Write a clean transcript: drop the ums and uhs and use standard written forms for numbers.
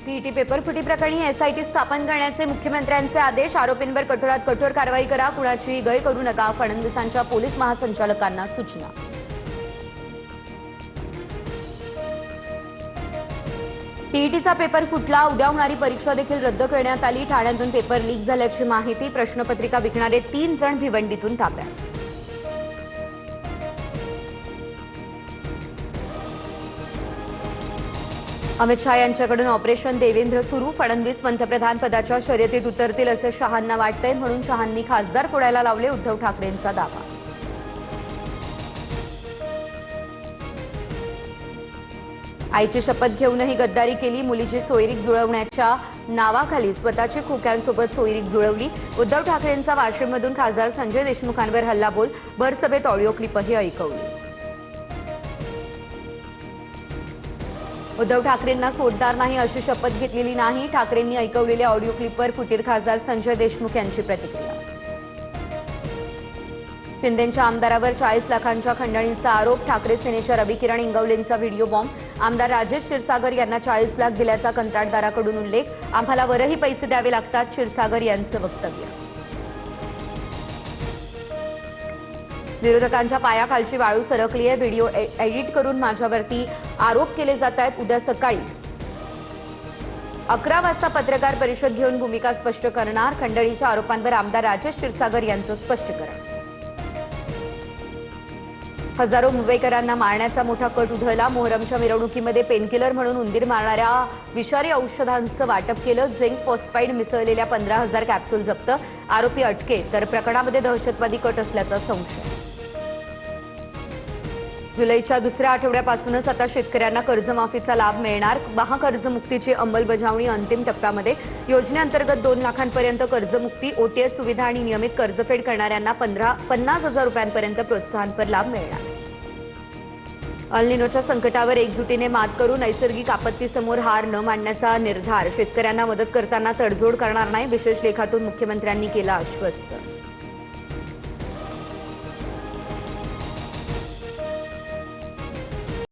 PET paper फुटी प्रकरणी SIT स्थापन करण्याचे मुख्यमंत्र्यांचे आदेश। आरोपींवर कठोरात कठोर कारवाई करा, कुणाचीही गय करू नका। फडणवीसांच्या पोलीस महासंचालकांना सूचना। पीईटीचा पेपर फुटला, उद्या होणारी परीक्षा देखील रद्द करण्यात आली। ठाण्यातून पेपर लीक झाल्याची माहिती। प्रश्नपत्रिका विकणारे 3 जण भिवंडीतून ताब्यात। अमित शहा यांच्याकडून ऑपरेशन देवेंद्र सुरू। फडणवीस पंतप्रधान पदाच्या शर्यतीत उतरतील असे शहांना वाटतंय, म्हणून शहांनी खासदार फोडायला लावले, उद्धव ठाकरेंचा दावा। आईची शपथ घेऊनही गद्दारी केली, मुलीची सोयरीक जुळवण्याच्या नावाखाली स्वतःची खोक्यांसोबत सोयरीक जुळवली। उद्धव ठाकरेंचा वाशिममधून खासदार संजय देशमुखांवर हल्लाबोल, भरसभेत ऑडिओ क्लिपही ऐकवली। उद्धव ठाकरेंना सोडणार नाही अशी शपथ घेतलेली नाही, ठाकरेंनी ऐकवलेल्या ऑडिओ क्लिपवर फुटीर खासदार संजय देशमुख यांची प्रतिक्रिया। शिंदेंच्या आमदारावर 40 लाखांच्या खंडणीचा आरोप। ठाकरे सेनेच्या रविकिरण इंगवलेंचा व्हिडिओ बॉम्ब। आमदार राजेश क्षीरसागर यांना 40 लाख दिल्याचा कंत्राटदाराकडून उल्लेख। आम्हाला वरही पैसे द्यावे लागतात, क्षीरसागर यांचं वक्तव्य। विरोधकांच्या पायाखालची वाळू सरकली आहे, व्हिडिओ एडिट करून माझ्यावरती आरोप केले जात आहेत। उद्या सकाळी 11 वाजता पत्रकार परिषद घेऊन भूमिका स्पष्ट करणार। खंडणीच्या आरोपांवर आमदार राजेश क्षीरसागर यांचं स्पष्टीकरण। हजारो मुंबईकरांना मारण्याचा मोठा कट उधळला। मोहरमच्या मिरवणुकीमध्ये पेनकिलर म्हणून उंदीर मारणाऱ्या विषारी औषधांचं वाटप केलं। झिंक फॉस्फाईड मिसळलेल्या 15,000 कॅप्सूल जप्त। आरोपी अटकेत, तर प्रकरणामध्ये दहशतवादी कट असल्याचा संशय। जुलैच्या दुसऱ्या आठवड्यापासूनच आता शेतकऱ्यांना कर्जमाफीचा लाभ मिळणार। महाकर्जमुक्तीची अंमलबजावणी अंतिम टप्प्यामध्ये। योजनेअंतर्गत 2 लाखांपर्यंत कर्जमुक्ती, ओटीएस सुविधा आणि नियमित कर्जफेड करणाऱ्यांना 50,000 रुपयांपर्यंत प्रोत्साहनपर लाभ मिळणार। अल निनोच्या संकटावर एकजुटीने मात करू, नैसर्गिक आपत्तीसमोर हार न मानण्याचा निर्धार। शेतकऱ्यांना मदत करताना तडजोड करणार नाही, विशेष लेखातून मुख्यमंत्र्यांनी केला आश्वस्त।